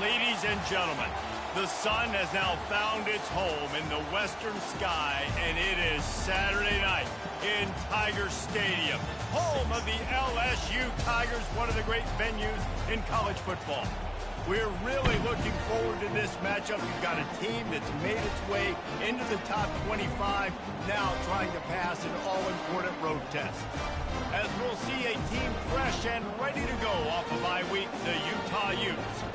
Ladies and gentlemen, the sun has now found its home in the western sky, and it is Saturday night in Tiger Stadium, home of the LSU Tigers, one of the great venues in college football. We're really looking forward to this matchup. You've got a team that's made its way into the top 25, now trying to pass an all-important road test. As we'll see a team fresh and ready to go off of bye week, the Utah Utes,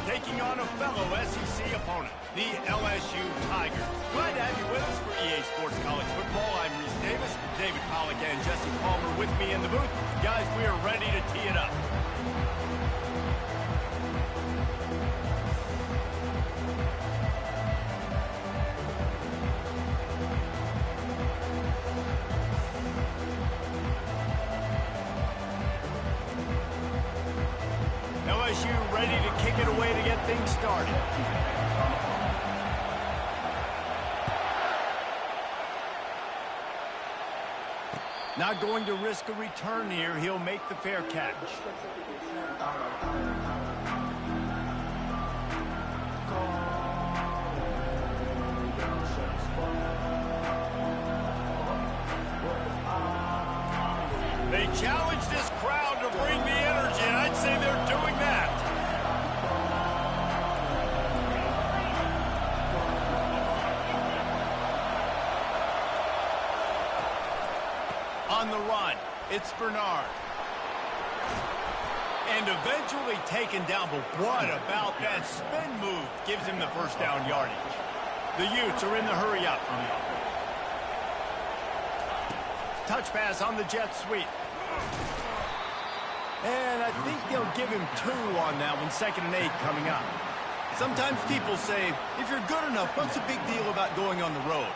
taking on a fellow SEC opponent, the LSU Tigers. Glad to have you with us for EA Sports College Football. I'm Reese Davis, David Pollack and Jesse Palmer with me in the booth. Guys, we are ready to tee it up. LSU ready to kick it away to get things started. Not going to risk a return here. He'll make the fair catch. They challenge this crowd to bring the energy, and I'd say they're doing that. On the run, it's Bernard. And eventually taken down, but what about that spin move? Gives him the first down yardage. The Utes are in the hurry-up. Touch pass on the jet sweep. And I think they'll give him 2 on that one, 2nd and 8 coming up. Sometimes people say, if you're good enough, what's the big deal about going on the road?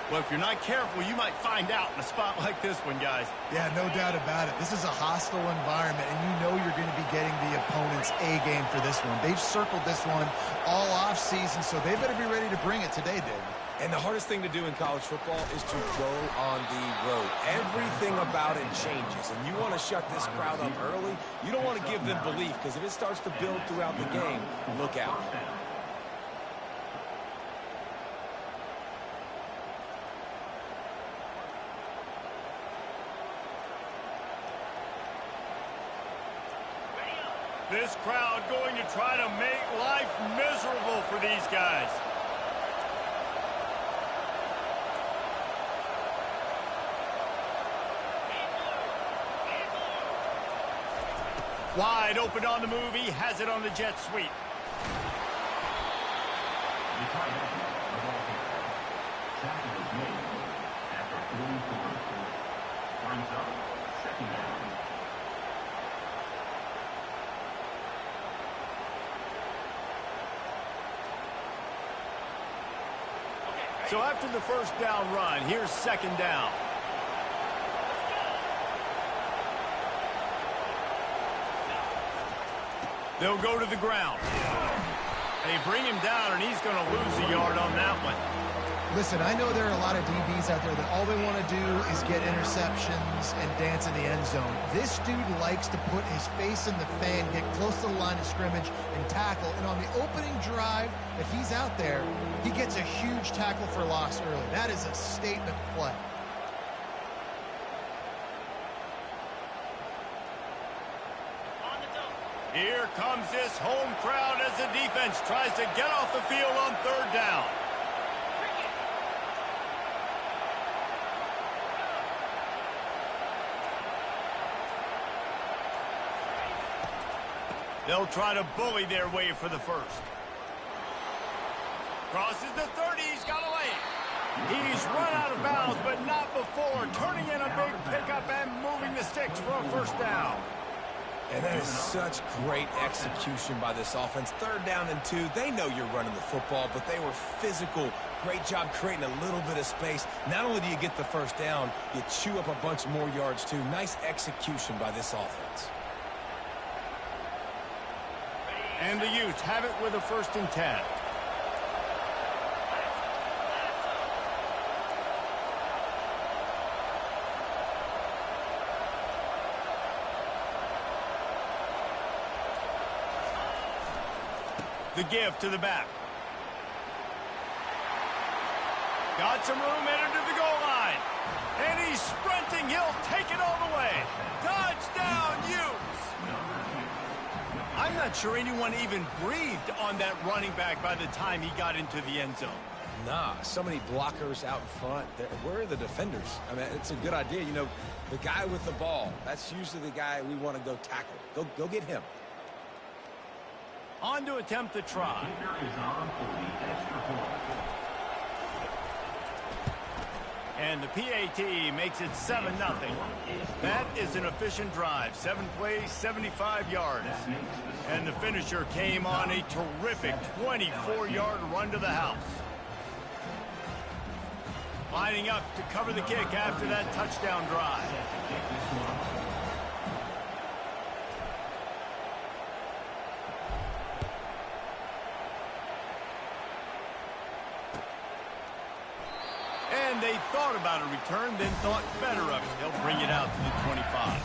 Well, if you're not careful, you might find out in a spot like this one, guys. Yeah, no doubt about it. This is a hostile environment, and you know you're going to be getting the opponent's A game for this one. They've circled this one all off-season, so they better be ready to bring it today, David. And the hardest thing to do in college football is to go on the road. Everything about it changes, and you want to shut this crowd up early. You don't want to give them belief, because if it starts to build throughout the game, look out. This crowd going to try to make life miserable for these guys. Wide open on the move. He has it on the jet sweep. So after the first down run, here's 2nd down. They'll go to the ground. They bring him down, and he's going to lose a yard on that one. Listen, I know there are a lot of DBs out there that all they want to do is get interceptions and dance in the end zone. This dude likes to put his face in the fan, get close to the line of scrimmage, and tackle. And on the opening drive that he's out there, he gets a huge tackle for loss early. That is a statement play. Here comes this home crowd as the defense tries to get off the field on 3rd down. They'll try to bully their way for the first. Crosses the 30, he's got a lane. He's run out of bounds, but not before turning in a big pickup and moving the sticks for a first down. And that is such great execution by this offense. 3rd down and 2. They know you're running the football, but they were physical. Great job creating a little bit of space. Not only do you get the first down, you chew up a bunch more yards, too. Nice execution by this offense. And the Utes have it with a 1st and 10. The give to the back. Got some room headed to the goal line. And he's sprinting. He'll take it all the way. Touchdown, Utes! I'm not sure anyone even breathed on that running back by the time he got into the end zone. Nah, so many blockers out front. Where are the defenders? I mean, it's a good idea. You know, the guy with the ball, that's usually the guy we want to go tackle. Go get him. On to attempt the try. And the PAT makes it 7-0. That is an efficient drive. 7 plays, 75 yards. And the finisher came on a terrific 24-yard run to the house. Lining up to cover the kick after that touchdown drive. And they thought about a return, then thought better of it. They'll bring it out to the 25.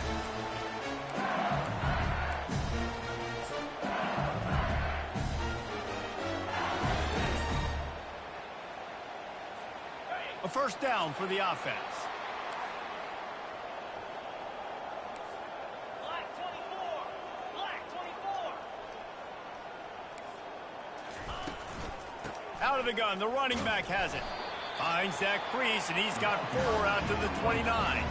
A first down for the offense. Black 24. Black 24. Out of the gun, the running back has it. Finds that crease, and he's got 4 out to the 29.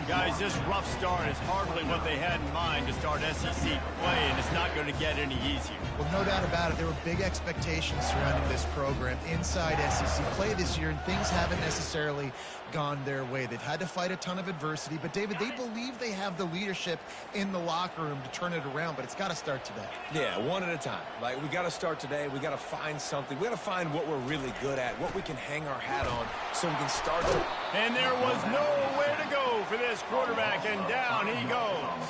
Guys, this rough start is hardly what they had in mind to start SEC play, and it's not going to get any easier. Well, no doubt about it. There were big expectations surrounding this program inside SEC play this year, and things haven't necessarily gone their way. They've had to fight a ton of adversity, but, David, they believe they have the leadership in the locker room to turn it around, but it's got to start today. Yeah, one at a time. Like, we got to start today. We got to find something. We got to find what we're really good at, what we can hang our hat on so we can start to... And there was nowhere to go for this quarterback, and down he goes.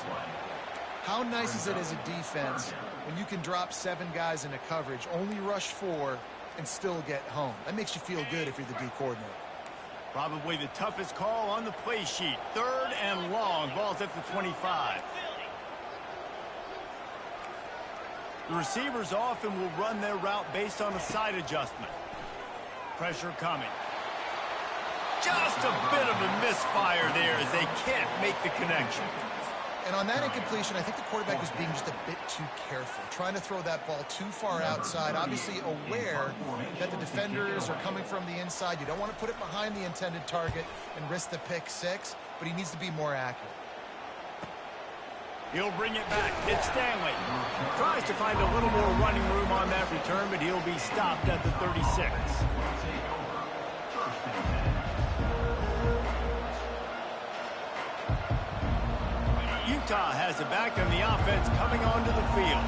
How nice is it as a defense when you can drop 7 guys into coverage, only rush 4, and still get home? That makes you feel good if you're the D coordinator. Probably the toughest call on the play sheet. 3rd and long. Ball's at the 25. The receivers often will run their route based on a side adjustment. Pressure coming. Just a bit of a misfire there as they can't make the connection. And on that incompletion, I think the quarterback was being just a bit too careful, trying to throw that ball too far outside, obviously aware that the defenders are coming from the inside. You don't want to put it behind the intended target and risk the pick 6, but he needs to be more accurate. He'll bring it back. It's Stanley. Tries to find a little more running room on that return, but he'll be stopped at the 36. Utah has it back on the offense coming onto the field.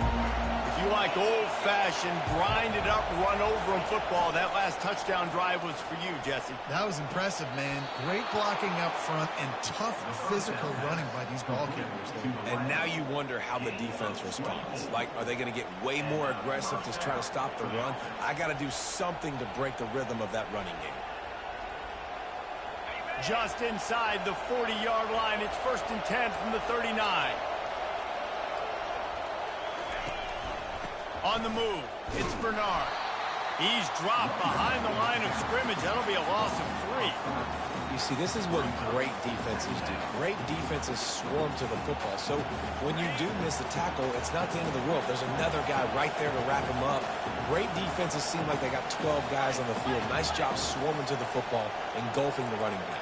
If you like old-fashioned, grinded-up, run-over-'em football, that last touchdown drive was for you, Jesse. That was impressive, man. Great blocking up front and tough physical running by these ball carriers. And now you wonder how the defense responds. Like, are they going to get way more aggressive to try to stop the run? I got to do something to break the rhythm of that running game. Just inside the 40-yard line. It's 1st and 10 from the 39. On the move, it's Bernard. He's dropped behind the line of scrimmage. That'll be a loss of 3. You see, this is what great defenses do. Great defenses swarm to the football. So when you do miss a tackle, it's not the end of the world. There's another guy right there to wrap him up. Great defenses seem like they got 12 guys on the field. Nice job swarming to the football, engulfing the running back.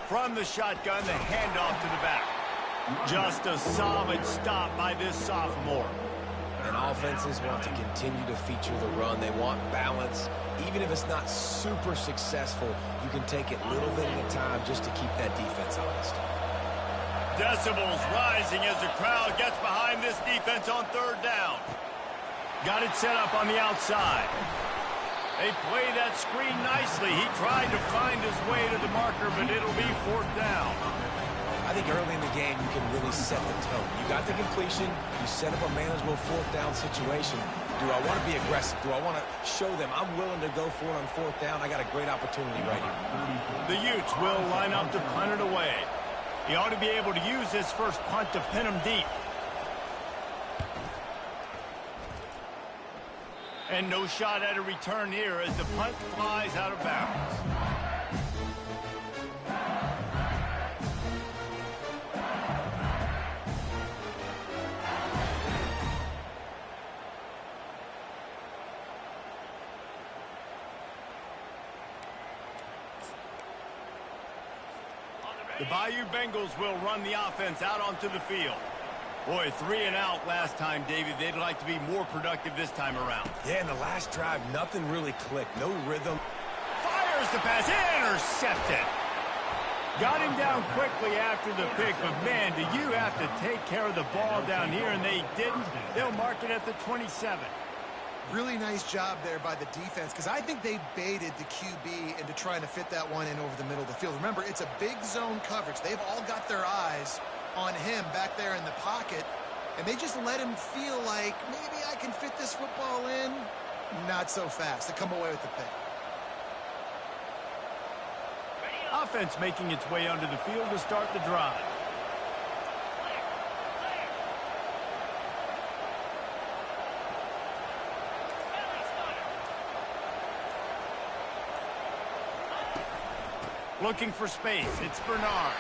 From the shotgun, the handoff to the back. Just a solid stop by this sophomore. And offenses want to continue to feature the run. They want balance. Even if it's not super successful, you can take it little bit at a time just to keep that defense honest. Decibels rising as the crowd gets behind this defense on 3rd down. Got it set up on the outside. They play that screen nicely. He tried to find his way to the marker, but it'll be 4th down. I think early in the game, you can really set the tone. You got the completion. You set up a manageable 4th down situation. Do I want to be aggressive? Do I want to show them I'm willing to go for it on 4th down? I got a great opportunity right here. The Utes will line up to punt it away. He ought to be able to use this first punt to pin him deep. And no shot at a return here as the punt flies out of bounds. The Bayou Bengals will run the offense out onto the field. Boy, 3 and out last time, David. They'd like to be more productive this time around. Yeah, in the last drive, nothing really clicked. No rhythm. Fires the pass. Intercepted. Got him down quickly after the pick, but man, do you have to take care of the ball down here, and they didn't. They'll mark it at the 27. Really nice job there by the defense, because I think they baited the QB into trying to fit that one in over the middle of the field. Remember, it's a big zone coverage. They've all got their eyes on him back there in the pocket, and they just let him feel like, maybe I can fit this football in. Not so fast. They come away with the pick. Offense making its way onto the field to start the drive. Looking for space. It's Bernard.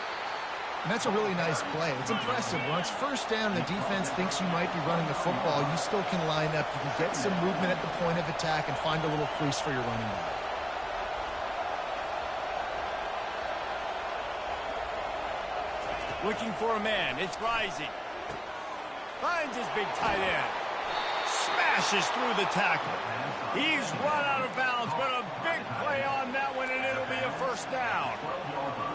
And that's a really nice play. It's impressive. Once first down, the defense thinks you might be running the football. You still can line up. You can get some movement at the point of attack and find a little crease for your running back. Looking for a man. It's Rising. Finds his big tight end. Smashes through the tackle. He's run out of bounds, but a big play on that one, and it'll be a first down.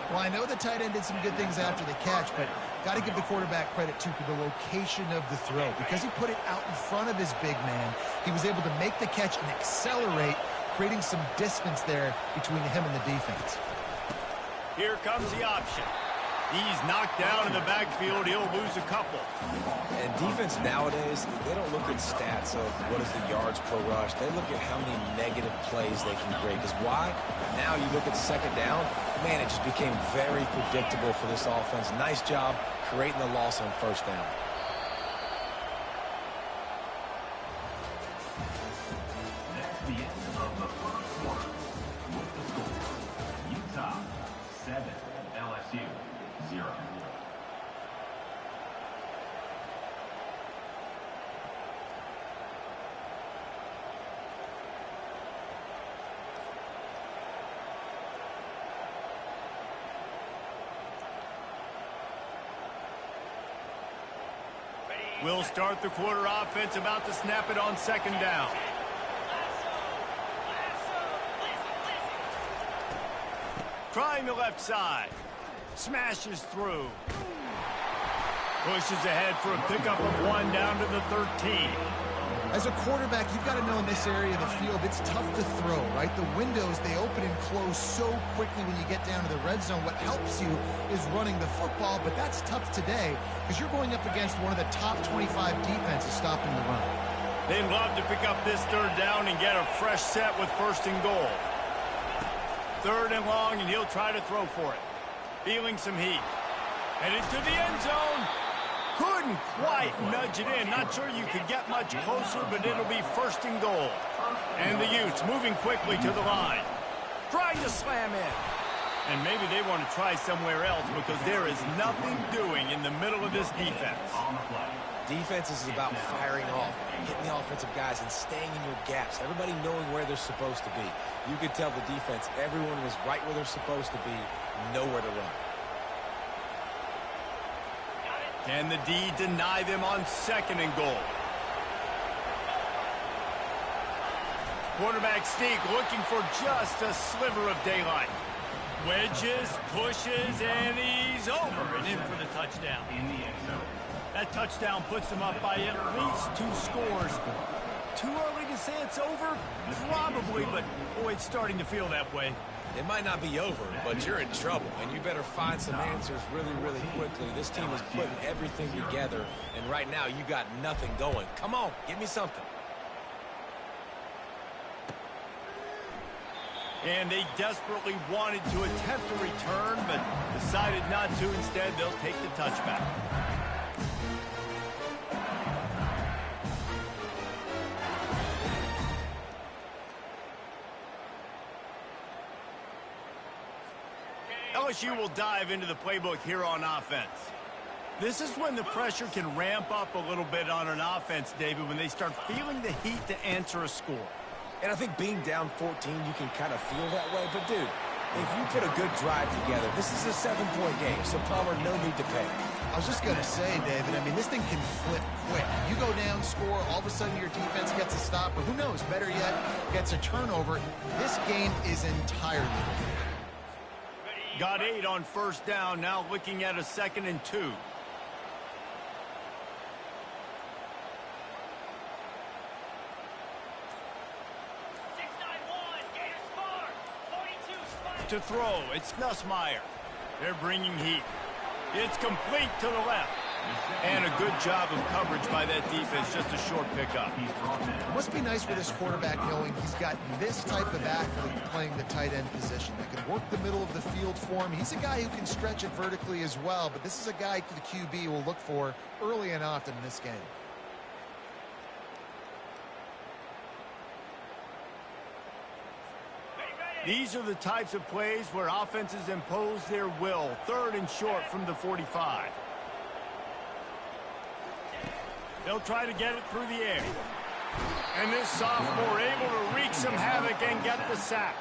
Well, I know the tight end did some good things after the catch, but got to give the quarterback credit, too, for the location of the throw. Because he put it out in front of his big man, he was able to make the catch and accelerate, creating some distance there between him and the defense. Here comes the option. He's knocked down in the backfield. He'll lose a couple. And defense nowadays, they don't look at stats of what is the yards per rush. They look at how many negative plays they can create. Because why? Now you look at second down, man, it just became very predictable for this offense. Nice job creating the loss on first down. That's the end of the first quarter. With the score, Utah 7, LSU 0. We'll start the quarter offense, about to snap it on second down. Trying the left side. Smashes through. Pushes ahead for a pickup of 1 down to the 13. As a quarterback, you've got to know in this area of the field, it's tough to throw, right? The windows, they open and close so quickly when you get down to the red zone. What helps you is running the football, but that's tough today because you're going up against one of the top 25 defenses stopping the run. They'd love to pick up this third down and get a fresh set with first and goal. 3rd and long, and he'll try to throw for it. Feeling some heat. Headed to the end zone. Couldn't quite nudge it in. Not sure you could get much closer, but it'll be first and goal. And the Utes moving quickly to the line. Trying to slam in. And maybe they want to try somewhere else because there is nothing doing in the middle of this defense. Defense is about firing off, hitting the offensive guys, and staying in your gaps. Everybody knowing where they're supposed to be. You could tell the defense, everyone was right where they're supposed to be, nowhere to run. Can the D deny them on 2nd and goal? Quarterback sneak looking for just a sliver of daylight. Wedges, pushes, and he's over and in for the touchdown. In the end zone. That touchdown puts them up by at least 2 scores. Too early to say it's over? Probably, but boy, it's starting to feel that way. It might not be over, but you're in trouble, and you better find some answers really, really quickly. This team is putting everything together, and right now you got nothing going. Come on, give me something. And they desperately wanted to attempt a return, but decided not to. Instead, they'll take the touchback. LSU will dive into the playbook here on offense. This is when the pressure can ramp up a little bit on an offense, David, when they start feeling the heat to answer a score. And I think being down 14, you can kind of feel that way. But, dude, if you put a good drive together, this is a 7-point game, so Palmer, no need to panic. I was just going to say, David, I mean, this thing can flip quick. You go down, score, all of a sudden your defense gets a stop, or who knows, better yet, gets a turnover. This game is entirely different. Got 8 on first down, now looking at a 2nd and 2. To throw, it's Nussmeier. They're bringing heat. It's complete to the left. And a good job of coverage by that defense, just a short pickup. It must be nice for this quarterback knowing he's got this type of athlete playing the tight end position that can work the middle of the field for him. He's a guy who can stretch it vertically as well, but this is a guy the QB will look for early and often in this game. These are the types of plays where offenses impose their will. 3rd and short from the 45. They'll try to get it through the air. And this sophomore able to wreak some havoc and get the sack.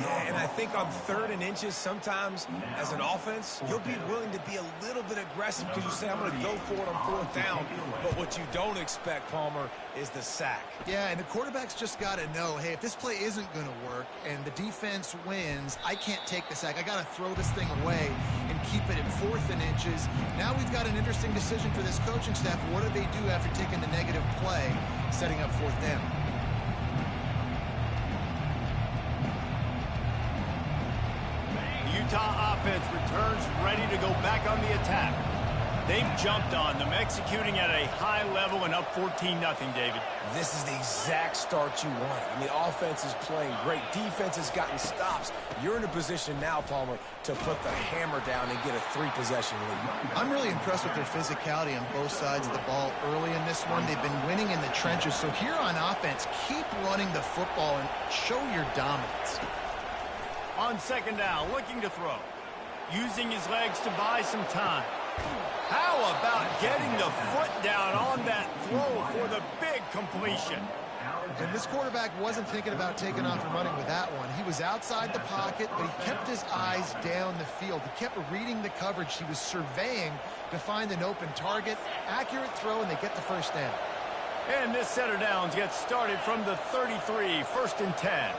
Yeah, and I think on 3rd and inches, sometimes as an offense, you'll be willing to be a little bit aggressive because you say, I'm going to go for it on 4th down. But what you don't expect, Palmer, is the sack. Yeah, and the quarterback's just got to know, hey, if this play isn't going to work and the defense wins, I can't take the sack. I got to throw this thing away and keep it in 4th and inches. Now we've got an interesting decision for this coaching staff. What do they do after taking the negative play, setting up 4th down? Utah offense returns ready to go back on the attack. They've jumped on them, executing at a high level and up 14-0, David. This is the exact start you want. I mean, offense is playing great. Defense has gotten stops. You're in a position now, Palmer, to put the hammer down and get a 3-possession lead. I'm really impressed with their physicality on both sides of the ball early in this one. They've been winning in the trenches. So here on offense, keep running the football and show your dominance. On 2nd down, looking to throw. Using his legs to buy some time. How about getting the foot down on that throw for the big completion? And this quarterback wasn't thinking about taking off and running with that one. He was outside the pocket, but he kept his eyes down the field. He kept reading the coverage. He was surveying to find an open target. Accurate throw, and they get the 1st down. And this set of downs gets started from the 33, 1st and 10.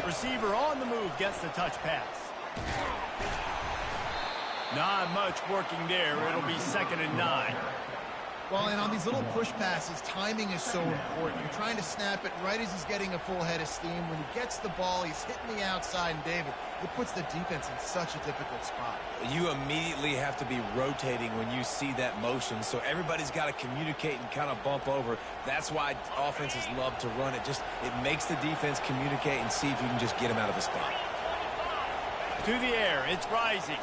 Receiver on the move gets the touch pass. Not much working there. It'll be 2nd and 9. Well, and on these little push passes, timing is so important. You're trying to snap it right as he's getting a full head of steam. When he gets the ball, he's hitting the outside, and David, it puts the defense in such a difficult spot. You immediately have to be rotating when you see that motion, so everybody's got to communicate and kind of bump over. That's why offenses love to run it. It makes the defense communicate and see if you can just get him out of the spot. To the air, it's Rising.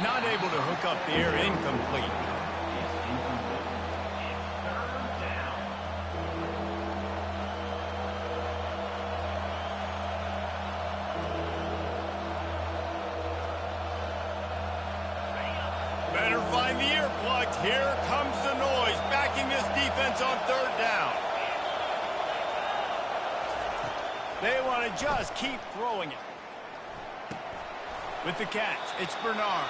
Not able to hook up the air, incomplete. Better find the earplugs. Here comes the noise, backing this defense on 3rd down. They want to just keep throwing it. With the catch, it's Bernard.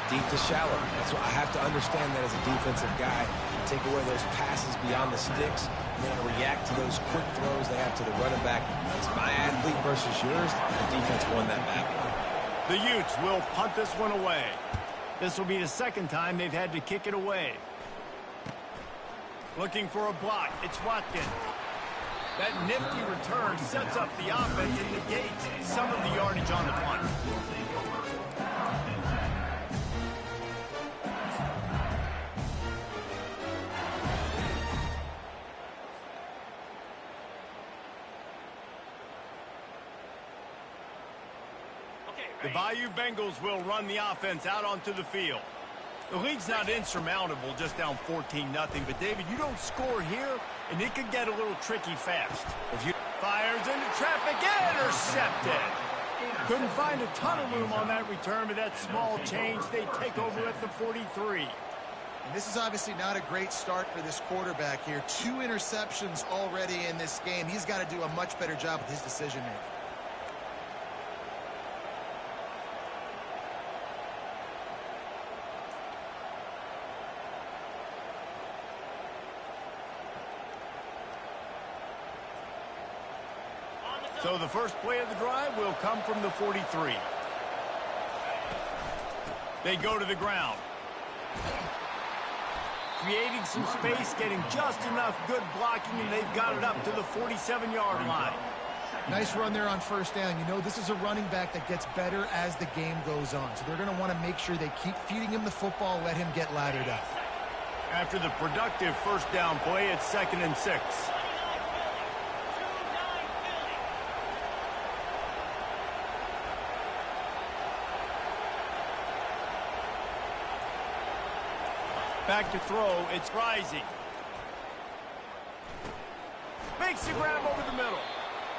Deep to shallow. That's what I have to understand that as a defensive guy. Take away those passes beyond the sticks, and then react to those quick throws they have to the running back. It's my athlete versus yours. The defense won that battle. The Utes will punt this one away. This will be the 2nd time they've had to kick it away. Looking for a block. It's Watkins. That nifty return sets up the offense and negates some of the yardage on the punt. The Bayou Bengals will run the offense out onto the field. The lead's not insurmountable, just down 14-0. But, David, you don't score here, and it could get a little tricky fast. If you fires into traffic, intercepted. Couldn't find a ton of room on that return, but that small change, they take over at the 43. And this is obviously not a great start for this quarterback here. 2 interceptions already in this game. He's got to do a much better job with his decision-making. So the first play of the drive will come from the 43. They go to the ground. Creating some space, getting just enough good blocking, and they've got it up to the 47-yard line. Nice run there on first down. You know, this is a running back that gets better as the game goes on. So they're going to want to make sure they keep feeding him the football, let him get lathered up. After the productive first down play, it's 2nd and 6. Back to throw, it's Rising. Makes the grab over the middle.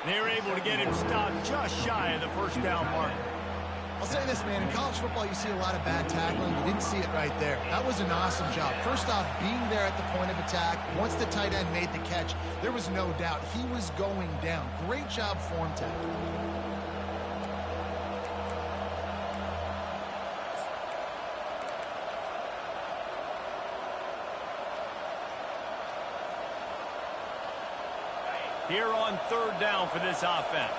They're able to get him stopped just shy of the first down marker. I'll say this, man. In college football, you see a lot of bad tackling. You didn't see it right there. That was an awesome job. First off, being there at the point of attack. Once the tight end made the catch, there was no doubt he was going down. Great job form tackling. Here on 3rd down for this offense.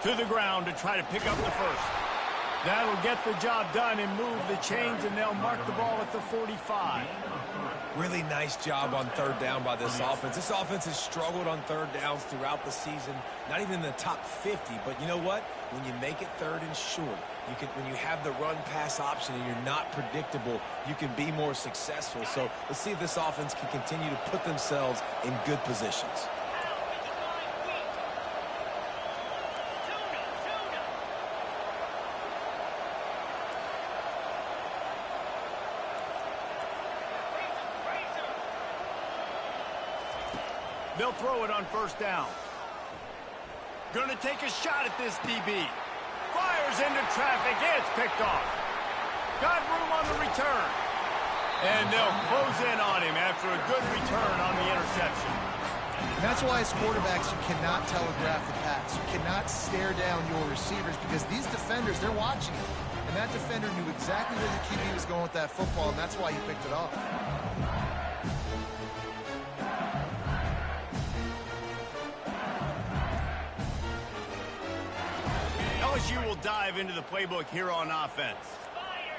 To the ground to try to pick up the first. That'll get the job done and move the chains, and they'll mark the ball at the 45. Really nice job on 3rd down by this offense. This offense has struggled on 3rd downs throughout the season. Not even in the top 50, but you know what? When you make it 3rd and short, when you have the run-pass option and you're not predictable, you can be more successful. So let's see if this offense can continue to put themselves in good positions. They'll throw it on first down. Gonna take a shot at this DB. Fires into traffic. It's picked off. Got room on the return. And they'll close in on him after a good return on the interception. And that's why as quarterbacks, you cannot telegraph the pass. You cannot stare down your receivers because these defenders, they're watching it. And that defender knew exactly where the QB was going with that football, and that's why he picked it off. LSU will dive into the playbook here on offense.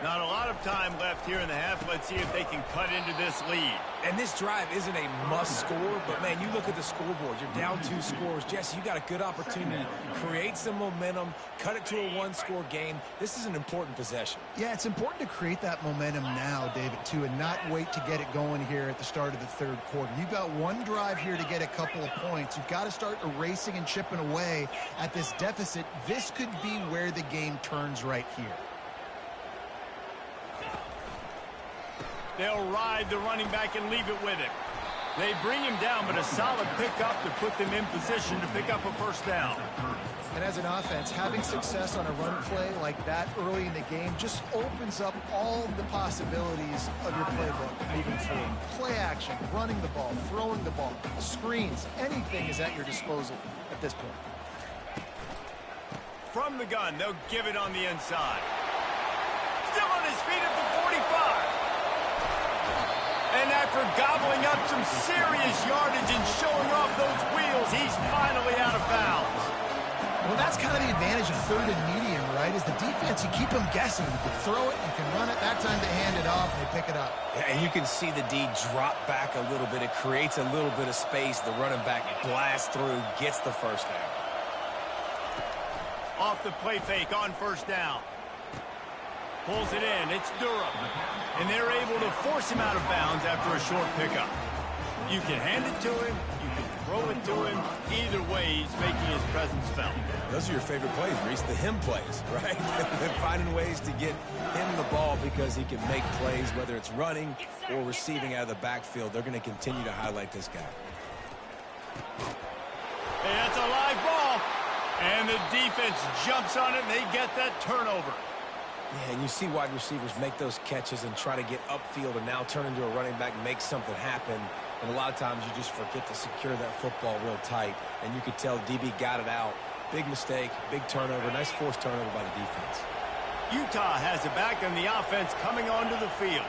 Not a lot of time left here in the half. Let's see if they can cut into this lead. And this drive isn't a must score, but, man, you look at the scoreboard. You're down 2 scores. Jesse, you got a good opportunity to create some momentum, cut it to a 1-score game. This is an important possession. Yeah, it's important to create that momentum now, David, too, and not wait to get it going here at the start of the 3rd quarter. You've got one drive here to get a couple of points. You've got to start erasing and chipping away at this deficit. This could be where the game turns right here. They'll ride the running back and leave it with him. They bring him down, but a solid pickup to put them in position to pick up a first down. And as an offense, having success on a run play like that early in the game just opens up all the possibilities of your playbook moving forward. Play action, running the ball, throwing the ball, screens, anything is at your disposal at this point. From the gun, they'll give it on the inside. Still on his feet at the 45. And after gobbling up some serious yardage and showing off those wheels, he's finally out of bounds. Well, that's kind of the advantage of 3rd and medium, right? Is the defense, you keep them guessing. You can throw it, you can run it. That time they hand it off and they pick it up. Yeah, and you can see the D drop back a little bit. It creates a little bit of space. The running back blasts through, gets the first down. Off the play fake on first down. Pulls it in. It's Durham. And they're able to force him out of bounds after a short pickup. You can hand it to him, you can throw it to him. Either way, he's making his presence felt. Those are your favorite plays, Reese, the him plays, right? Finding ways to get him the ball because he can make plays, whether it's running or receiving out of the backfield. They're going to continue to highlight this guy. Hey, that's a live ball. And the defense jumps on it, and they get that turnover. Yeah, and you see wide receivers make those catches and try to get upfield and now turn into a running back, make something happen. And a lot of times you just forget to secure that football real tight. And you could tell DB got it out. Big mistake, big turnover, nice forced turnover by the defense. Utah has it back on the offense coming onto the field.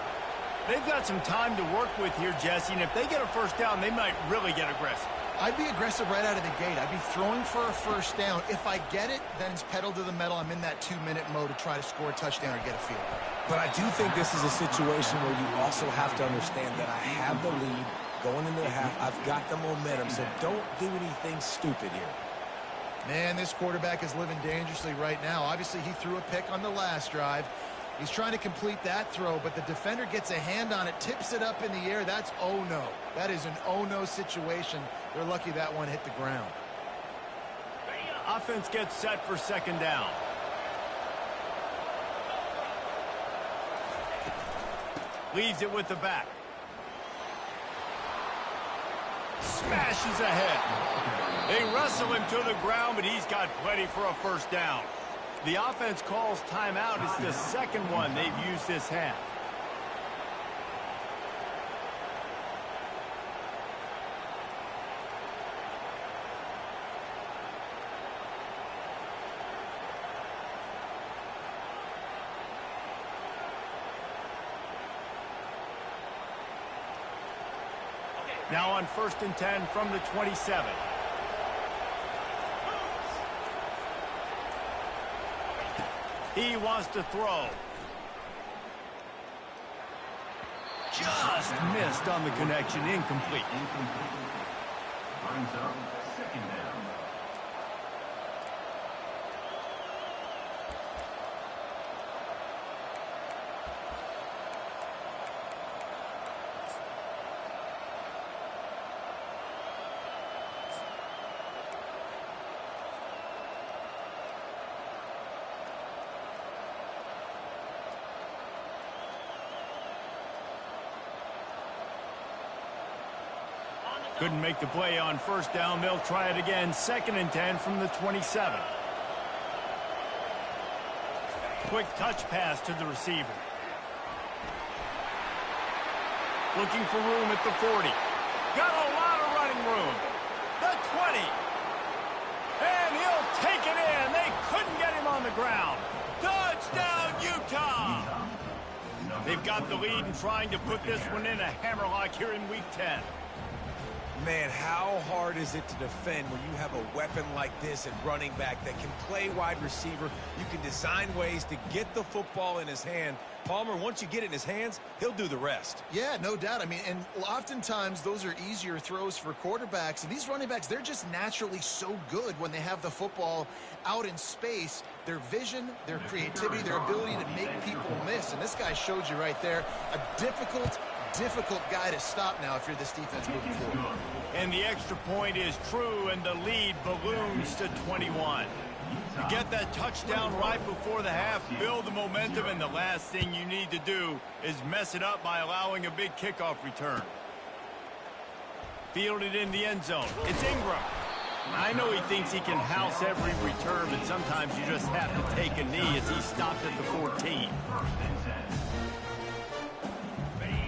They've got some time to work with here, Jesse, and if they get a first down, they might really get aggressive. I'd be aggressive right out of the gate. I'd be throwing for a first down. If I get it, then it's pedal to the metal. I'm in that 2-minute mode to try to score a touchdown or get a field goal. But I do think this is a situation where you also have to understand that I have the lead going into the half. I've got the momentum, so don't do anything stupid here. Man, this quarterback is living dangerously right now. Obviously, he threw a pick on the last drive. He's trying to complete that throw, but the defender gets a hand on it, tips it up in the air. That's oh-no. That is an oh-no situation. They're lucky that one hit the ground. Offense gets set for second down. Leaves it with the back. Smashes ahead. They wrestle him to the ground, but he's got plenty for a first down. The offense calls timeout. It's the second one they've used this half. Now on 1st and 10 from the 27. He wants to throw. Just missed on the connection. Incomplete. Brings up second down. Couldn't make the play on first down. They'll try it again. 2nd and 10 from the 27. Quick touch pass to the receiver. Looking for room at the 40. Got a lot of running room. The 20. And he'll take it in. They couldn't get him on the ground. Touchdown, Utah! They've got the lead and trying to put this one in a hammerlock here in Week 10. Man, how hard is it to defend when you have a weapon like this at running back that can play wide receiver? You can design ways to get the football in his hand. Palmer, once you get it in his hands, he'll do the rest. Yeah, no doubt. I mean, and oftentimes those are easier throws for quarterbacks. And these running backs, they're just naturally so good when they have the football out in space. Their vision, their creativity, their ability to make people miss. And this guy showed you right there a difficult guy to stop now if you're this defense moving forward. And the extra point is true, and the lead balloons to 21. You get that touchdown right before the half, build the momentum, and the last thing you need to do is mess it up by allowing a big kickoff return. Fielded in the end zone. It's Ingram. I know he thinks he can house every return, but sometimes you just have to take a knee as he stopped at the 14.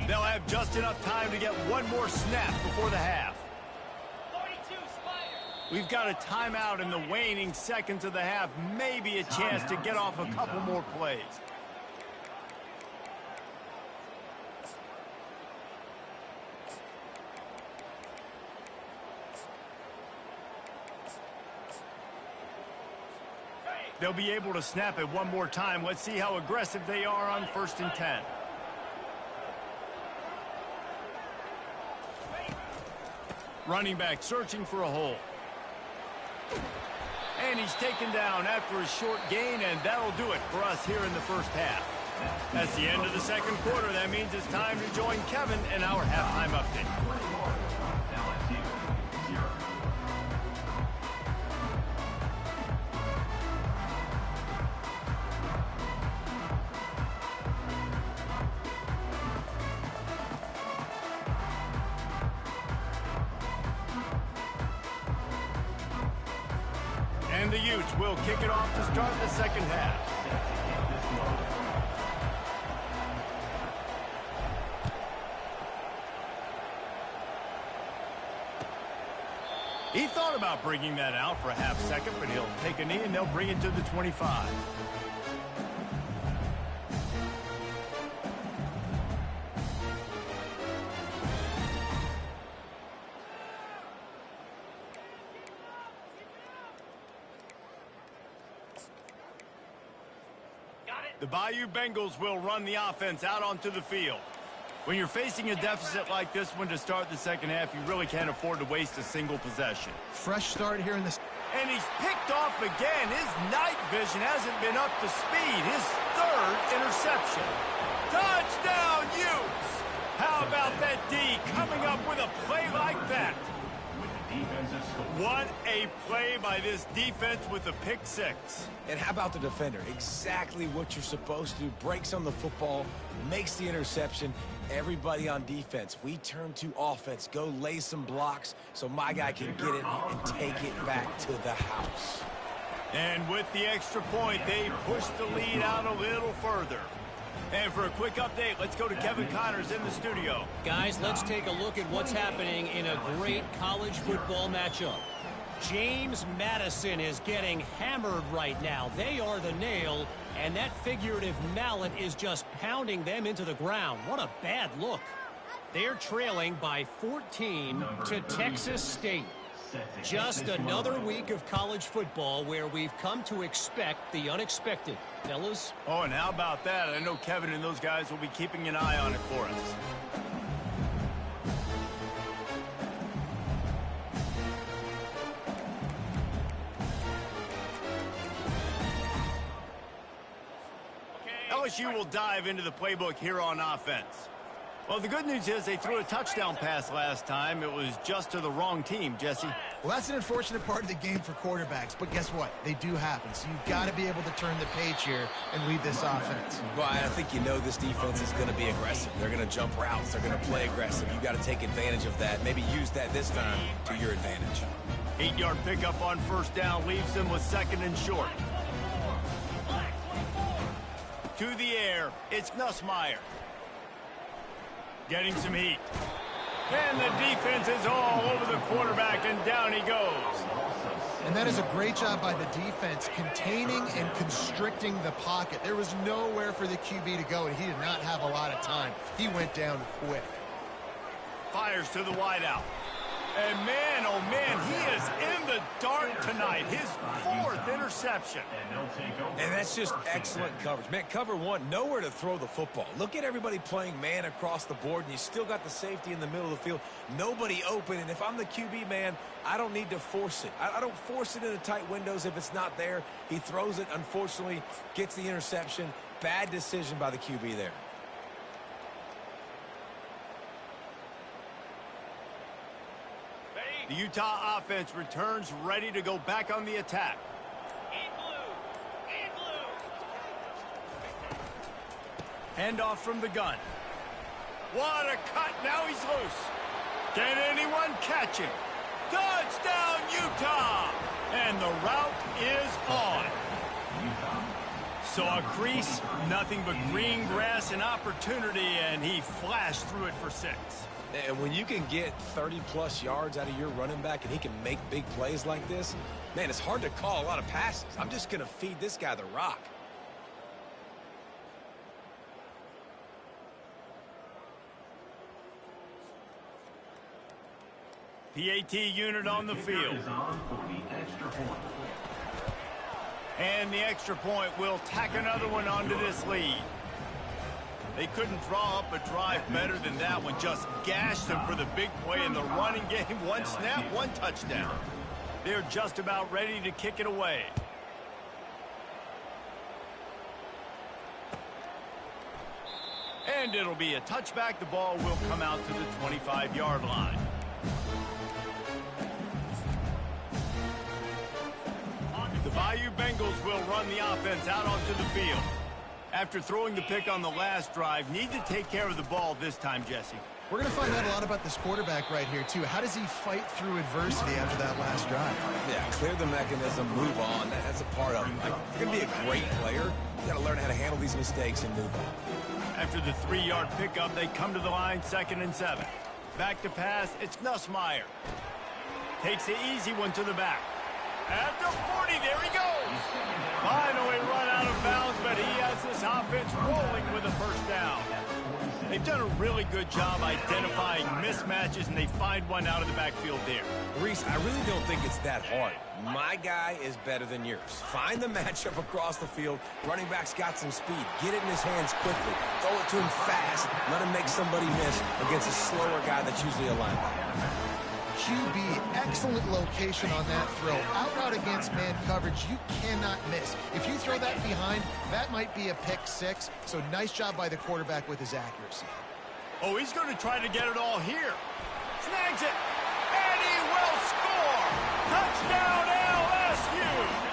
They'll have just enough time to get one more snap before the half. 42 Spider. We've got a timeout in the waning seconds of the half. Maybe a chance to get off a couple more plays. They'll be able to snap it one more time. Let's see how aggressive they are on 1st and 10. Running back searching for a hole. And he's taken down after a short gain, and that'll do it for us here in the first half. That's the end of the second quarter. That means it's time to join Kevin in our halftime update. And the Utes will kick it off to start the second half. He thought about bringing that out for a half second, but he'll take a knee and they'll bring it to the 25. The Bayou Bengals will run the offense out onto the field. When you're facing a deficit like this one to start the second half, you really can't afford to waste a single possession. Fresh start here in this. And he's picked off again. His night vision hasn't been up to speed. His third interception. Touchdown, Utes! How about that D coming up with a play like that? What a play by this defense with a pick six. And how about the defender? Exactly what you're supposed to do. Breaks on the football, makes the interception. Everybody on defense, we turn to offense. Go lay some blocks so my guy can get it and take it back to the house. And with the extra point, they push the lead out a little further. And for a quick update, let's go to Kevin Connors in the studio. Guys, let's take a look at what's happening in a great college football matchup. James Madison is getting hammered right now. They are the nail, and that figurative mallet is just pounding them into the ground. What a bad look. They're trailing by 14 to Texas State. Just another week of college football where we've come to expect the unexpected. Fellas? Oh, and how about that? I know Kevin and those guys will be keeping an eye on it for us. LSU will dive into the playbook here on offense. Well, the good news is they threw a touchdown pass last time. It was just to the wrong team, Jesse. Well, that's an unfortunate part of the game for quarterbacks, but guess what? They do happen. So you've got to be able to turn the page here and lead this offense. Well, I think you know this defense is going to be aggressive. They're going to jump routes. They're going to play aggressive. You've got to take advantage of that. Maybe use that this time to your advantage. 8-yard pickup on first down leaves them with second and short. To the air, it's Nussmeier. Getting some heat. And the defense is all over the quarterback, and down he goes. And that is a great job by the defense, containing and constricting the pocket. There was nowhere for the QB to go, and he did not have a lot of time. He went down quick. Fires to the wideout. And man, oh man, he is in the dark tonight. His fourth interception. And that's just excellent coverage. Man, cover one, nowhere to throw the football. Look at everybody playing man across the board, and you still got the safety in the middle of the field. Nobody open, and if I'm the QB, man, I don't need to force it. I don't force it into tight windows if it's not there. He throws it, unfortunately, gets the interception. Bad decision by the QB there. The Utah offense returns ready to go back on the attack. Handoff from the gun. What a cut. Now he's loose. Can anyone catch him? Touchdown, Utah! And the route is on. Saw a crease, nothing but green grass and opportunity, and he flashed through it for 6. And when you can get 30-plus yards out of your running back and he can make big plays like this, man, it's hard to call a lot of passes. I'm just going to feed this guy the rock. PAT unit on the field. And the extra point will tack another one onto this lead. They couldn't draw up a drive better than that one. Just gashed them for the big play in the running game. One snap, one touchdown. They're just about ready to kick it away. And it'll be a touchback. The ball will come out to the 25-yard line. The Bayou Bengals will run the offense out onto the field. After throwing the pick on the last drive, need to take care of the ball this time, Jesse. We're going to find out a lot about this quarterback right here, too. How does he fight through adversity after that last drive? Yeah, clear the mechanism, move on. That's a part of it. Like, if you're going to be a great player, you got to learn how to handle these mistakes and move on. After the 3-yard pickup, they come to the line, 2nd and 7. Back to pass, it's Nussmeier. Takes the easy one to the back. At the 40, there he goes. Finally run out of bounds, but he has this offense rolling with a first down. They've done a really good job identifying mismatches, and they find one out of the backfield there. Reese, I really don't think it's that hard. My guy is better than yours. Find the matchup across the field. Running back's got some speed. Get it in his hands quickly. Throw it to him fast. Let him make somebody miss against a slower guy that's usually a linebacker. QB, excellent location on that throw. Out route against man coverage, you cannot miss. If you throw that behind, that might be a pick 6. So nice job by the quarterback with his accuracy. Oh, he's going to try to get it all here. Snags it, and he will score! Touchdown, LSU!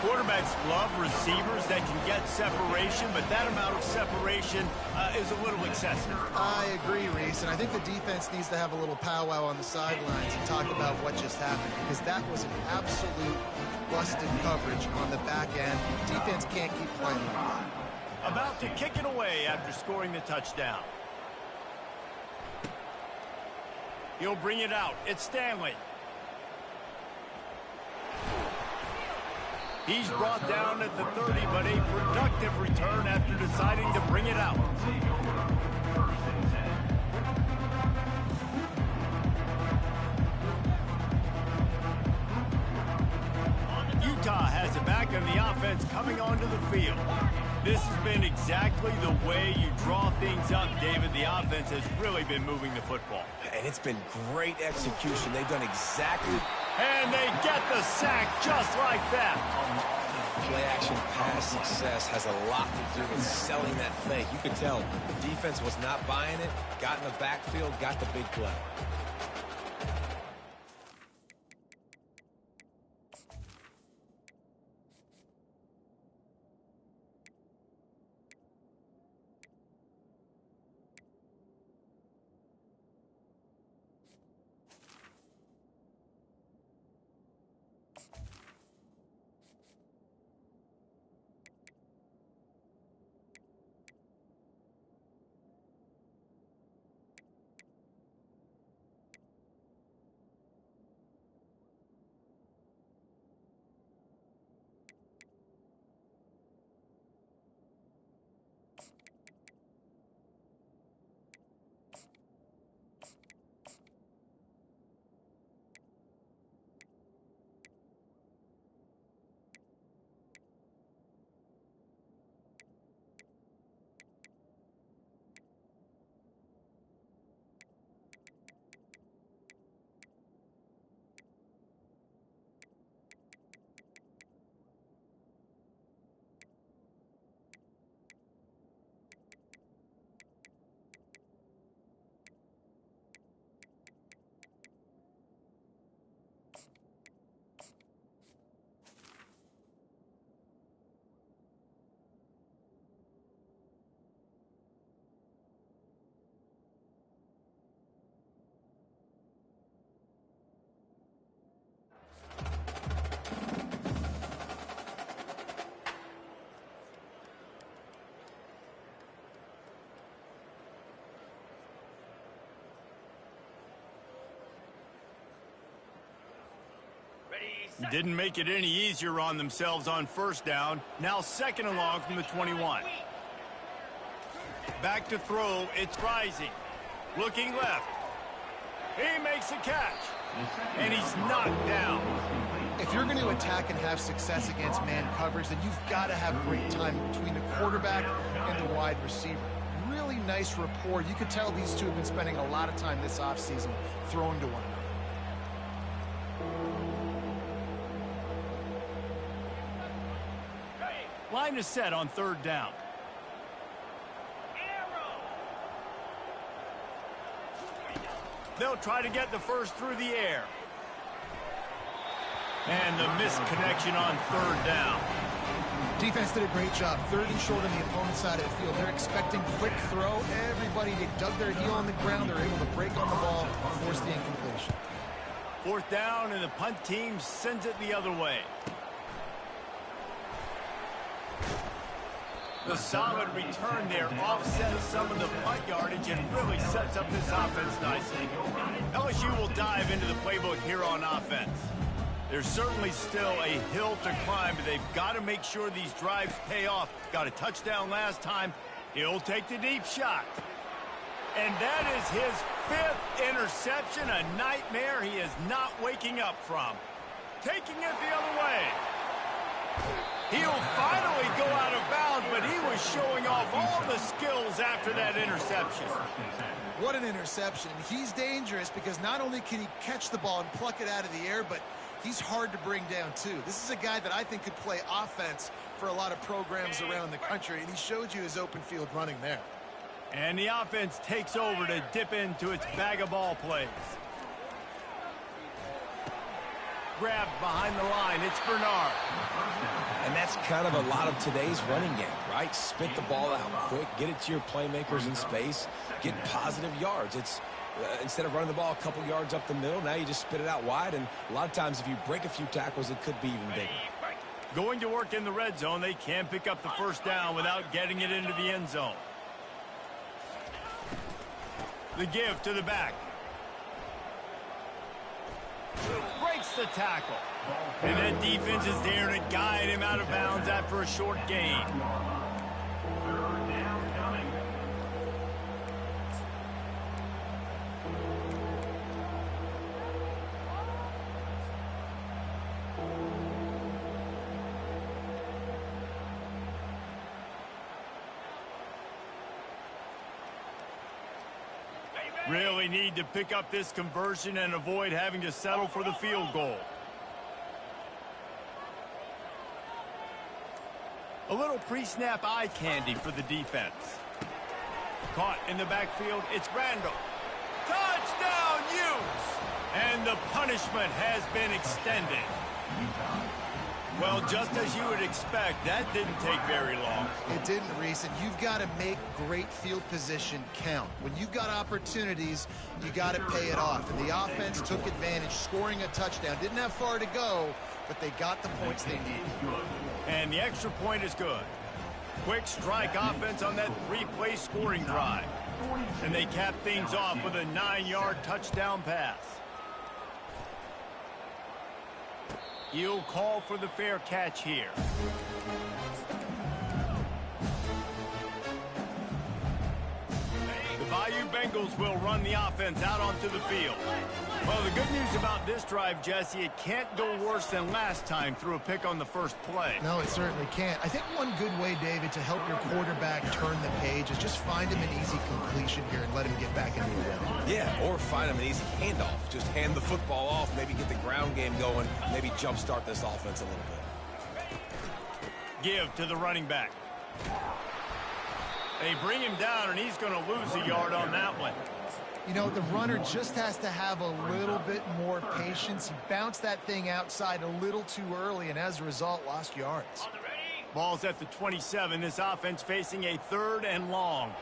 Quarterbacks love receivers that can get separation, but that amount of separation is a little excessive. I agree, Reese, and I think the defense needs to have a little powwow on the sidelines and talk about what just happened, because that was an absolute busted coverage on the back end. Defense can't keep playing like that. About to kick it away after scoring the touchdown. He'll bring it out. It's Stanley. He's brought down at the 30, but a productive return after deciding to bring it out. Utah has it back on the offense coming onto the field. This has been exactly the way you draw things up, David. The offense has really been moving the football. And it's been great execution. They've done exactly... And they get the sack just like that. Play-action pass success has a lot to do with selling that fake. You could tell the defense was not buying it, got in the backfield, got the big play. Didn't make it any easier on themselves on first down. Now 2nd and long from the 21. Back to throw. It's Rising. Looking left. He makes a catch. And he's knocked down. If you're going to attack and have success against man coverage, then you've got to have great time between the quarterback and the wide receiver. Really nice rapport. You could tell these two have been spending a lot of time this offseason throwing to one another. Line is set on 3rd down. They'll try to get the first through the air. And the missed connection on 3rd down. Defense did a great job. 3rd and short on the opponent's side of the field. They're expecting quick throw. Everybody dug their heel on the ground. They're able to break on the ball, force the incompletion. 4th down, and the punt team sends it the other way. The solid return there offsets some of the punt yardage and really sets up this offense nicely. LSU will dive into the playbook here on offense. There's certainly still a hill to climb, but they've got to make sure these drives pay off. Got a touchdown last time. He'll take the deep shot. And that is his 5th interception, a nightmare he is not waking up from. Taking it the other way. He'll finally go out of bounds, but he was showing off all the skills after that interception. What an interception. He's dangerous because not only can he catch the ball and pluck it out of the air, but he's hard to bring down, too. This is a guy that I think could play offense for a lot of programs around the country, and he showed you his open field running there. And the offense takes over to dip into its bag of ball plays. Grabbed behind the line, it's Bernard. And that's kind of a lot of today's running game, right? Spit the ball out quick, get it to your playmakers in space, get positive yards. It's instead of running the ball a couple yards up the middle, now you just spit it out wide, and a lot of times if you break a few tackles, it could be even bigger. Going to work in the red zone, they can pick up the 1st down without getting it into the end zone. The give to the back. Breaks the tackle. And that defense is there to guide him out of bounds after a short gain. Really need to pick up this conversion and avoid having to settle for the field goal. A little pre-snap eye candy for the defense. Caught in the backfield, it's Randall. Touchdown, Utes! And the punishment has been extended. Well, just as you would expect, that didn't take very long. It didn't, Reese, and you've got to make great field position count. When you've got opportunities, you got to pay it off. And the offense took advantage, scoring a touchdown. Didn't have far to go, but they got the points they needed. And the extra point is good. Quick strike offense on that 3-play scoring drive. And they cap things off with a 9-yard touchdown pass. He'll call for the fair catch here. The Bayou Bengals will run the offense out onto the field. Well, the good news about this drive, Jesse, it can't go worse than last time through a pick on the first play. No, it certainly can't. I think one good way, David, to help your quarterback turn the page is just find him an easy completion here and let him get back into the rhythm. Yeah, or find him an easy handoff. Just hand the football off, maybe get the ground game going, maybe jumpstart this offense a little bit. Give to the running back. They bring him down, and he's going to lose a yard on that one. You know, the runner just has to have a little bit more patience. He bounced that thing outside a little too early, and as a result, lost yards. Ball's at the 27. This offense facing a 3rd and long.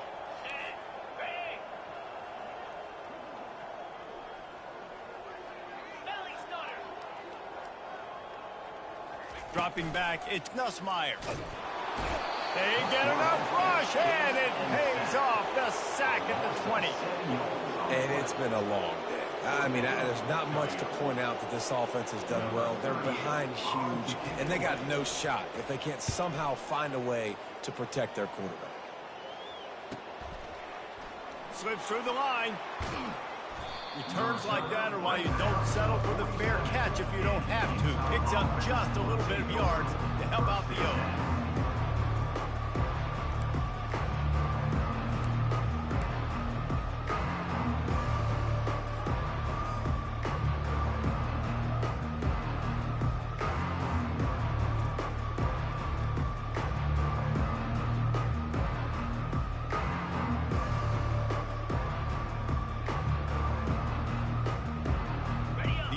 Dropping back, it's Nussmeier. They get enough rush, and it pays off. The sack at the 20. And it's been a long day. I mean, there's not much to point out that this offense has done well. They're behind huge, and they got no shot if they can't somehow find a way to protect their quarterback. Slips through the line. Returns like that are why you don't settle for the fair catch if you don't have to. Picks up just a little bit of yards to help out the O.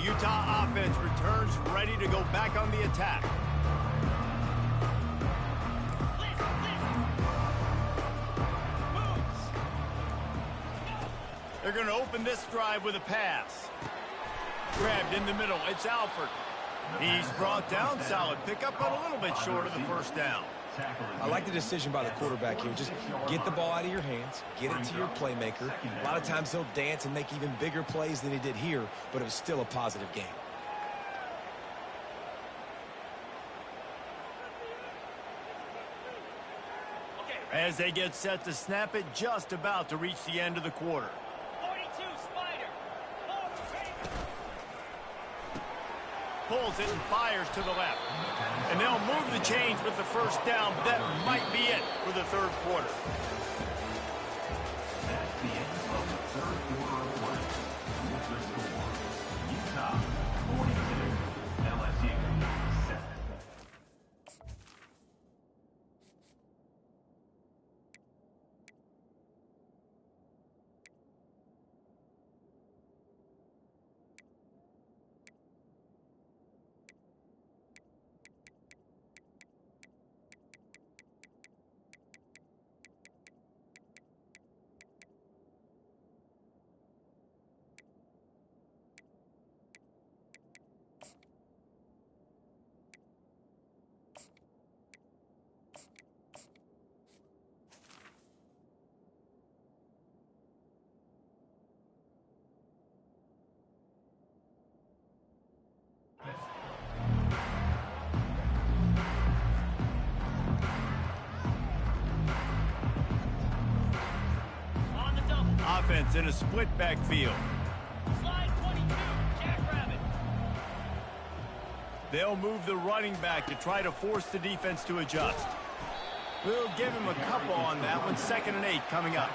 Utah offense returns ready to go back on the attack. They're going to open this drive with a pass. Grabbed in the middle. It's Alford. He's brought down. Solid pickup, but a little bit short of the first down. I like the decision by the quarterback here. Just get the ball out of your hands, get it to your playmaker. A lot of times he'll dance and make even bigger plays than he did here, but it was still a positive game. As they get set to snap it, just about to reach the end of the quarter. 42, Spider. Pulls it and fires to the left. And they'll move the chains with the first down. That might be it for the third quarter. That's the end of the third quarter of play. With the score, Utah 42, LSU 7. On the double. Offense in a split backfield. Slide 22, Jackrabbit. They'll move the running back to try to force the defense to adjust. We'll give him a couple on that one. 2nd and 8 coming up.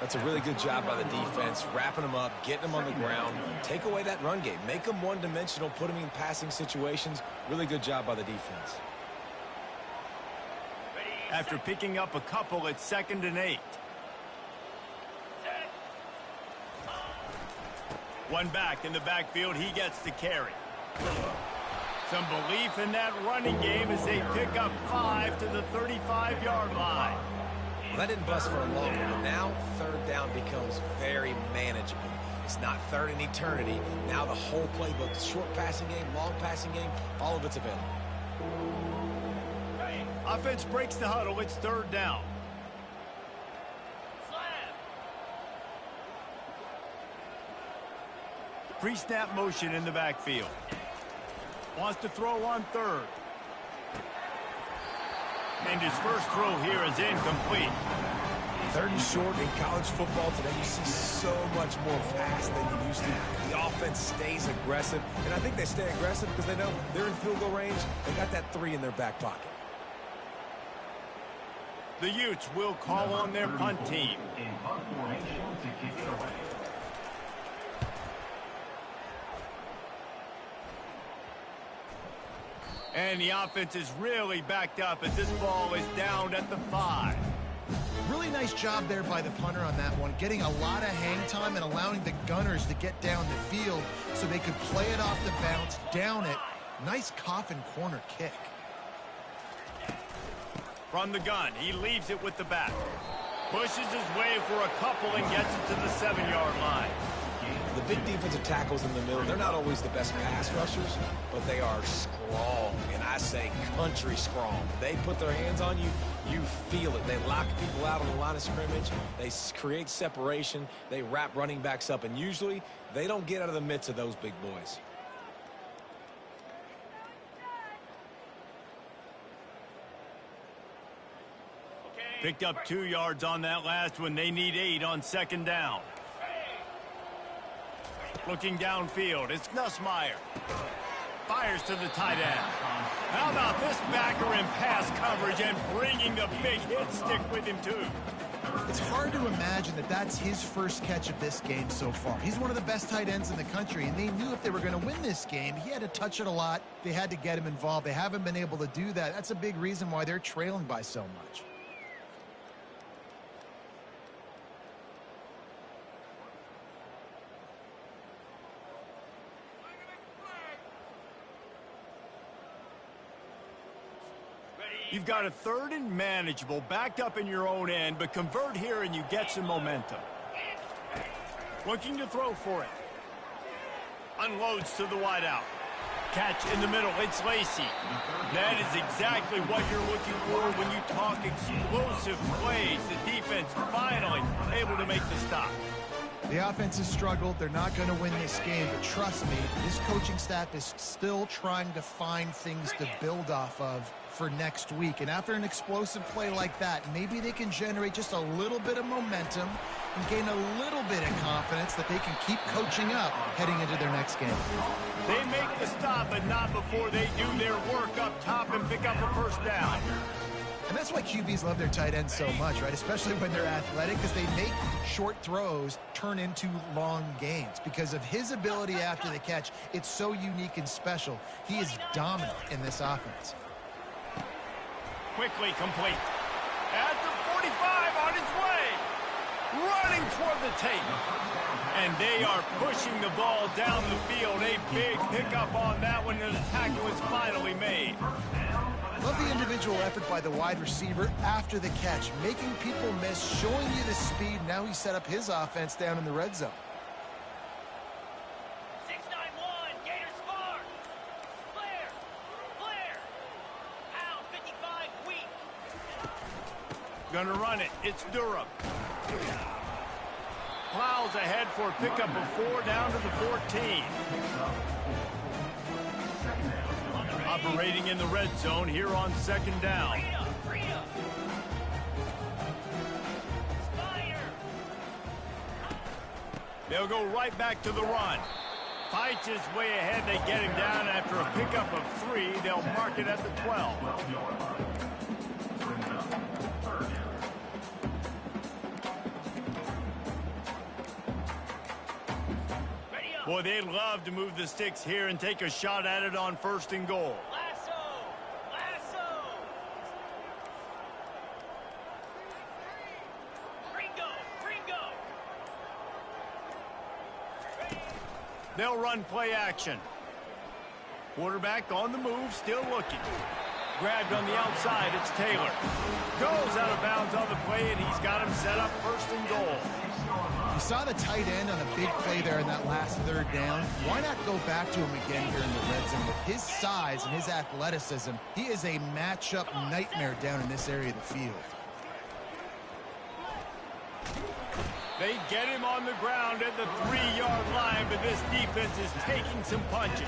That's a really good job by the defense, wrapping them up, getting them on the ground. Take away that run game. Make them one-dimensional, put them in passing situations. Really good job by the defense. After picking up a couple, it's 2nd and 8. One back in the backfield. He gets the carry. Some belief in that running game as they pick up 5 to the 35-yard line. Well, that didn't bust for a long one, but now 3rd down becomes very manageable. It's not 3rd in eternity. Now the whole playbook, short passing game, long passing game, all of it's available. Offense breaks the huddle. It's 3rd down. Slam. Pre-snap motion in the backfield. Wants to throw on 3rd. And his first throw here is incomplete. 3rd and short in college football today, you see so much more pass than you used to. The offense stays aggressive, and I think they stay aggressive because they know they're in field goal range. They got that 3 in their back pocket. The Utes will call on their punt team. In punt formation to kick it away. And the offense is really backed up as this ball is down at the 5. Really nice job there by the punter on that one, getting a lot of hang time and allowing the Gunners to get down the field so they could play it off the bounce, down it. Nice coffin corner kick. From the gun, he leaves it with the back. Pushes his way for a couple and gets it to the 7-yard line. The big defensive tackles in the middle, they're not always the best pass rushers, but they are strong, and I say country strong. They put their hands on you, you feel it. They lock people out on the line of scrimmage. They create separation. They wrap running backs up, and usually they don't get out of the midst of those big boys. Picked up 2 yards on that last one. They need 8 on 2nd down. Looking downfield, it's Nussmeier. Fires to the tight end. How about this backer in pass coverage and bringing the big hit stick with him, too? It's hard to imagine that that's his first catch of this game so far. He's one of the best tight ends in the country, and they knew if they were going to win this game, he had to touch it a lot. They had to get him involved. They haven't been able to do that. That's a big reason why they're trailing by so much. You've got a 3rd and manageable, backed up in your own end, but convert here and you get some momentum. Looking to throw for it. Unloads to the wideout. Catch in the middle. It's Lacy. That is exactly what you're looking for when you talk explosive plays. The defense finally able to make the stop. The offense has struggled. They're not going to win this game, but trust me, this coaching staff is still trying to find things to build off of for next week. And after an explosive play like that, maybe they can generate just a little bit of momentum and gain a little bit of confidence that they can keep coaching up heading into their next game. They make the stop, but not before they do their work up top and pick up a first down. And that's why QBs love their tight ends so much, right? Especially when they're athletic, because they make short throws turn into long gains. Because of his ability after the catch, it's so unique and special. He is dominant in this offense. Quickly complete. At the 45 on his way. Running toward the tape. And they are pushing the ball down the field. A big pickup on that one, and the tackle was finally made. Love the individual effort by the wide receiver after the catch, making people miss, showing you the speed. Now he set up his offense down in the red zone. 6-9-1, Gators far. Flair. Pound 55 weak. Gonna run it. It's Durham. Plows ahead for a pickup of 4 down to the 14. Operating in the red zone here on second down. Freedom. Spider. They'll go right back to the run. Fights his way ahead. They get him down after a pickup of 3. They'll mark it at the 12. Boy, they'd love to move the sticks here and take a shot at it on 1st and goal. Lasso. Gringo. They'll run play action. Quarterback on the move, still looking. Grabbed on the outside, it's Taylor. Goes out of bounds on the play, and he's got him set up 1st and goal. You saw the tight end on a big play there in that last 3rd down. Why not go back to him again here in the red zone? With his size and his athleticism, he is a matchup nightmare down in this area of the field. They get him on the ground at the 3-yard line, but this defense is taking some punches.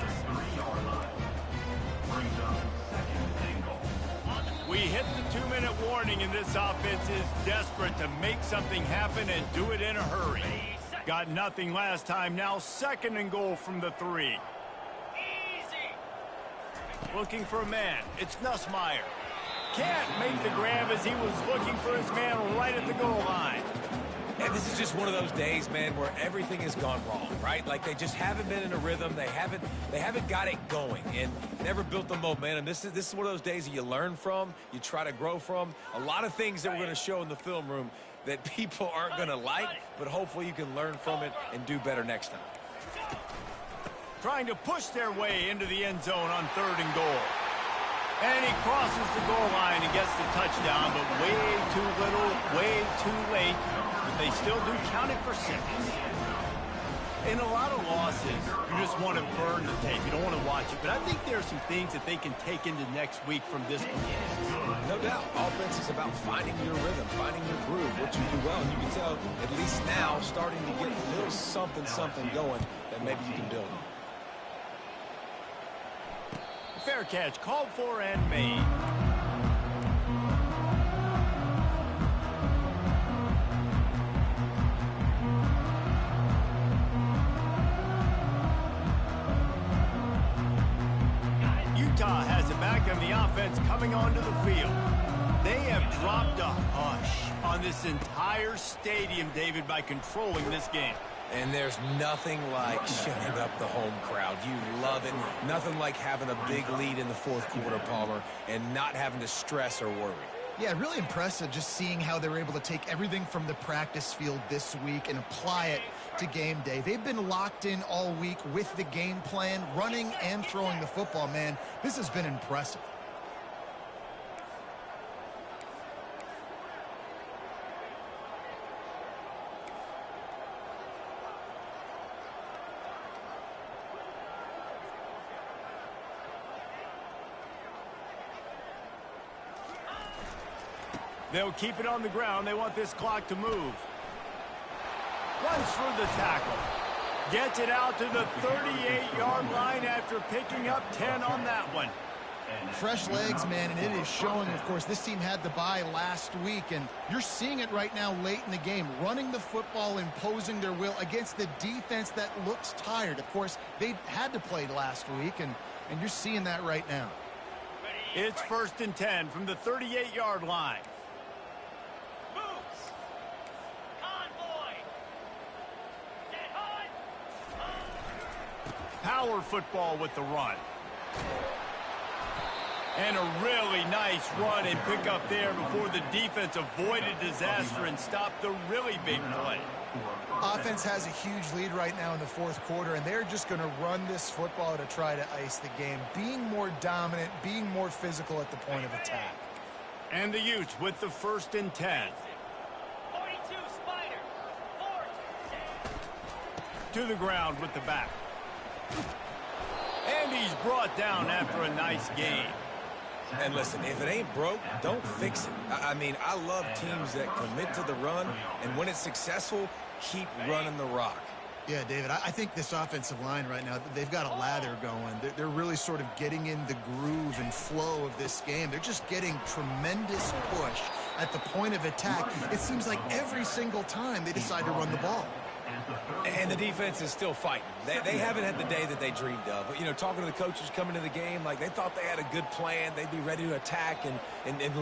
We hit the 2-minute warning, and this offense is desperate to make something happen and do it in a hurry. Got nothing last time. Now 2nd and goal from the 3. Easy. Looking for a man. It's Nussmeier. Can't make the grab as he was looking for his man right at the goal line. And this is just one of those days, man, where everything has gone wrong, right? Like they just haven't been in a rhythm. They haven't got it going and never built the momentum. This is one of those days that you learn from, you try to grow from. A lot of things that we're going to show in the film room that people aren't going to like, but hopefully you can learn from it and do better next time. Trying to push their way into the end zone on 3rd and goal. And he crosses the goal line and gets the touchdown, but way too little, way too late. But they still do count it for 6. In a lot of losses, you just want to burn the tape. You don't want to watch it. But I think there are some things that they can take into next week from this performance. No doubt. Offense is about finding your rhythm, finding your groove, what you do well. And you can tell, at least now, starting to get a little something going that maybe you can build on. Fair catch, called for and made. Utah has it back on the offense coming onto the field. They have dropped a hush on this entire stadium, David, by controlling this game. And there's nothing like shutting up the home crowd. You love it. Nothing like having a big lead in the 4th quarter, Palmer, and not having to stress or worry. Yeah, really impressive just seeing how they were able to take everything from the practice field this week and apply it to game day. They've been locked in all week with the game plan, running and throwing the football, man. This has been impressive. They'll keep it on the ground. They want this clock to move. Runs through the tackle. Gets it out to the 38-yard line after picking up 10 on that one. Fresh legs, man, and it is showing. Of course, this team had the bye last week, and you're seeing it right now late in the game. Running the football, imposing their will against the defense that looks tired. Of course, they had to play last week, and you're seeing that right now. It's 1st and 10 from the 38-yard line. Moves. Convoy. Get hot. Power football with the run. And a really nice run and pick up there before the defense avoided disaster and stopped the really big play. Offense has a huge lead right now in the 4th quarter, and they're just going to run this football to try to ice the game, being more dominant, being more physical at the point of attack. And the Utes with the 1st and 10. 42 Spider. 4. To the ground with the back. And he's brought down after a nice gain. And listen, if it ain't broke, don't fix it. I mean, I love teams that commit to the run, and when it's successful, keep running the rock. Yeah, David, I think this offensive line right now, they've got a lather going. They're really sort of getting in the groove and flow of this game. They're just getting tremendous push at the point of attack. It seems like every single time they decide to run the ball. And the defense is still fighting. They haven't had the day that they dreamed of. You know, talking to the coaches coming to the game, like they thought they had a good plan. They'd be ready to attack and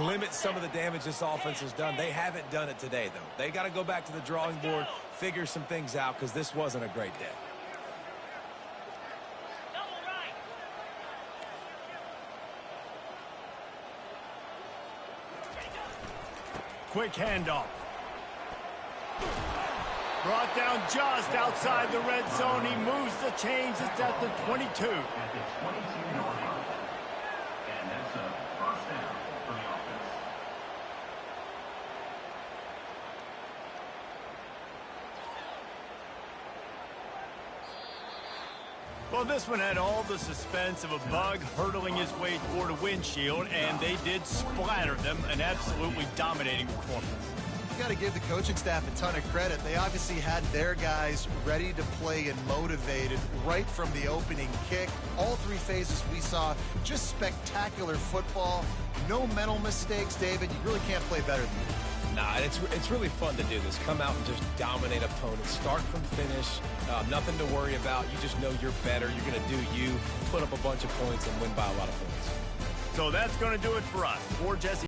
limit some of the damage this offense has done. They haven't done it today, though. They got to go back to the drawing board, figure some things out, because this wasn't a great day. Double right. Quick handoff. Brought down just outside the red zone. He moves the chains. It's at the 22. At the 22-yard line. And that's a 1st down for the offense. Well, this one had all the suspense of a bug hurtling his way toward a windshield, and they did splatter them. An absolutely dominating performance. You got to give the coaching staff a ton of credit. They obviously had their guys ready to play and motivated right from the opening kick. All 3 phases we saw, just spectacular football. No mental mistakes, David. You really can't play better than that. Nah, it's really fun to do this. Come out and just dominate opponents. Start from finish. Nothing to worry about. You just know you're better. You're going to do you, put up a bunch of points, and win by a lot of points. So that's going to do it for us. For Jesse